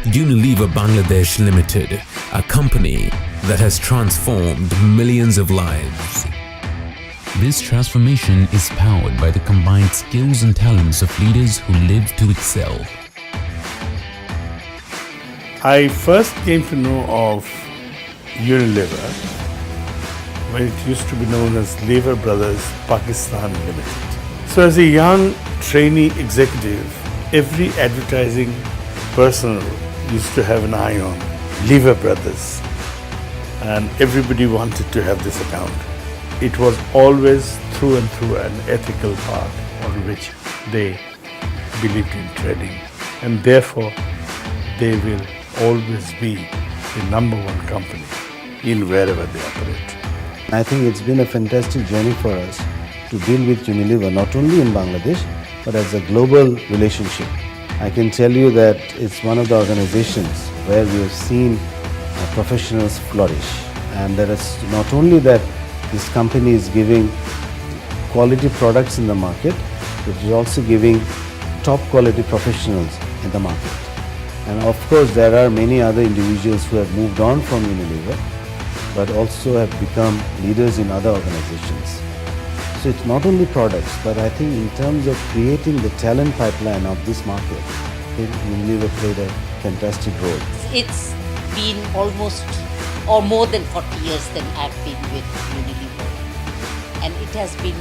Unilever Bangladesh Limited, a company that has transformed millions of lives. This transformation is powered by the combined skills and talents of leaders who live to excel. I first came to know of Unilever when it used to be known as Lever Brothers Pakistan Limited. So as a young trainee executive, every advertising personnel used to have an eye on Lever Brothers, and everybody wanted to have this account. It was always through and through an ethical path on which they believed in trading, and therefore they will always be the number one company in wherever they operate. I think it's been a fantastic journey for us to deal with Unilever, not only in Bangladesh, but as a global relationship. I can tell you that it's one of the organizations where we have seen professionals flourish. And there is not only that this company is giving quality products in the market, but it is also giving top quality professionals in the market. And of course, there are many other individuals who have moved on from Unilever, but also have become leaders in other organizations. So it's not only products, but I think in terms of creating the talent pipeline of this market, I think Unilever played a fantastic role. It's been almost or more than 40 years that I've been with Unilever, and it has been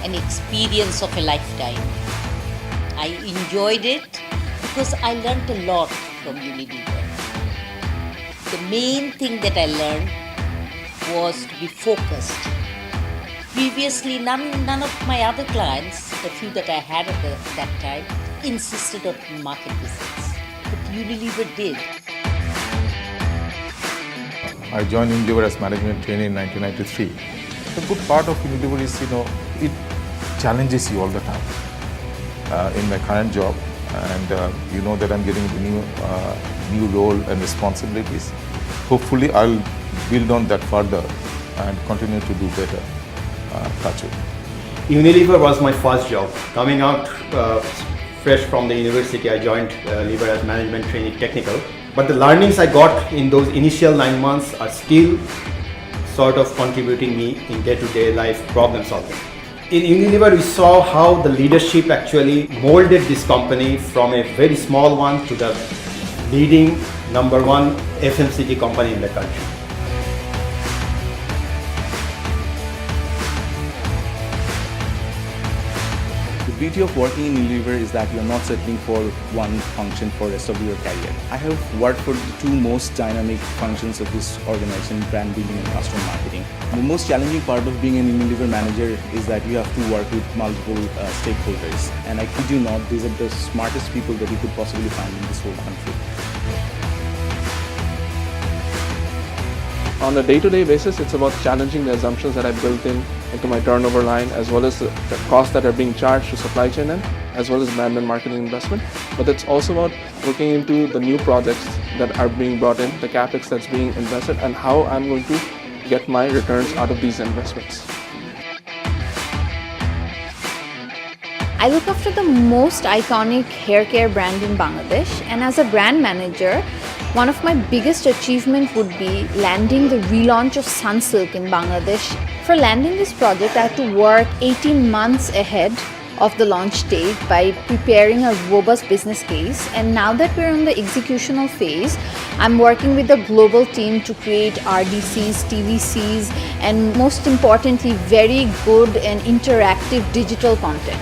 an experience of a lifetime. I enjoyed it because I learned a lot from Unilever. The main thing that I learned was to be focused. Previously, none of my other clients, the few that I had at that time, insisted on market visits, but Unilever did. I joined Unilever as management trainee in 1993. The good part of Unilever is, it challenges you all the time. In my current job, and you know that I'm getting the new role and responsibilities. Hopefully, I'll build on that further and continue to do better. Touch it. Unilever was my first job. Coming out fresh from the university, I joined Lever as management trainee technical. But the learnings I got in those initial 9 months are still sort of contributing me in day-to-day life problem solving. In Unilever, we saw how the leadership actually molded this company from a very small one to the leading number one FMCG company in the country. The beauty of working in Unilever is that you're not settling for one function for the rest of your career. I have worked for the two most dynamic functions of this organization, brand building and customer marketing. The most challenging part of being an Unilever manager is that you have to work with multiple stakeholders. And I kid you not, these are the smartest people that you could possibly find in this whole country. On a day-to-day basis, it's about challenging the assumptions that I built into my turnover line, as well as the costs that are being charged to supply chain end, as well as brand and marketing investment. But it's also about looking into the new projects that are being brought in, the capex that's being invested, and how I'm going to get my returns out of these investments. I look after the most iconic hair care brand in Bangladesh, and as a brand manager, one of my biggest achievements would be landing the relaunch of Sunsilk in Bangladesh. For landing this project, I had to work 18 months ahead of the launch date by preparing a robust business case. And now that we're on the executional phase, I'm working with a global team to create RDCs, TVCs, and most importantly, very good and interactive digital content.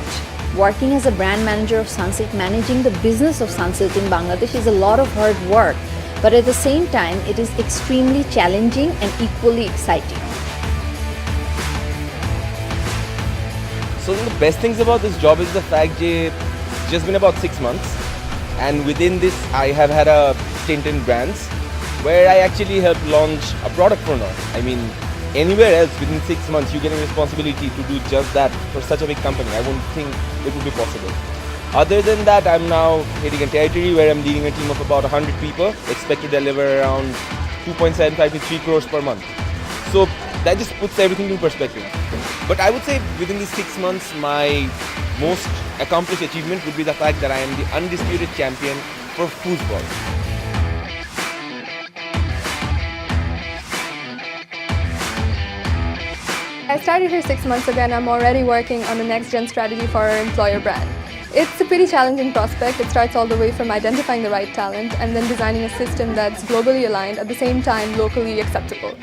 Working as a brand manager of Sunsilk, managing the business of Sunsilk in Bangladesh is a lot of hard work, but at the same time, it is extremely challenging and equally exciting. So the best things about this job is the fact that it's just been about 6 months, and within this I have had a stint in brands where I actually helped launch a product for now. I mean, anywhere else within 6 months you get a responsibility to do just that for such a big company. I wouldn't think it would be possible. Other than that, I'm now heading a territory where I'm leading a team of about 100 people, expect to deliver around 2.75 to 3 crores per month. So that just puts everything in perspective. But I would say within these 6 months, my most accomplished achievement would be the fact that I am the undisputed champion for foosball. I started here 6 months ago and I'm already working on the next gen strategy for our employer brand. It's a pretty challenging prospect. It starts all the way from identifying the right talent and then designing a system that's globally aligned, at the same time locally acceptable.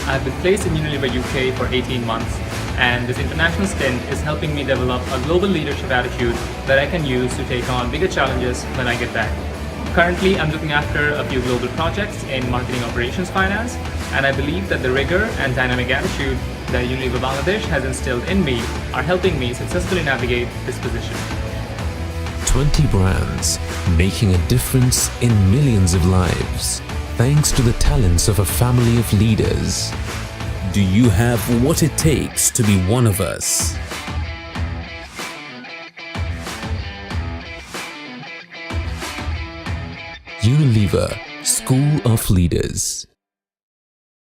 I've been placed in Unilever UK for 18 months, and this international stint is helping me develop a global leadership attitude that I can use to take on bigger challenges when I get back. Currently, I'm looking after a few global projects in marketing operations finance, and I believe that the rigor and dynamic attitude that Unilever Bangladesh has instilled in me are helping me successfully navigate this position. 20 brands making a difference in millions of lives thanks to the talents of a family of leaders. Do you have what it takes to be one of us? Unilever School of Leaders.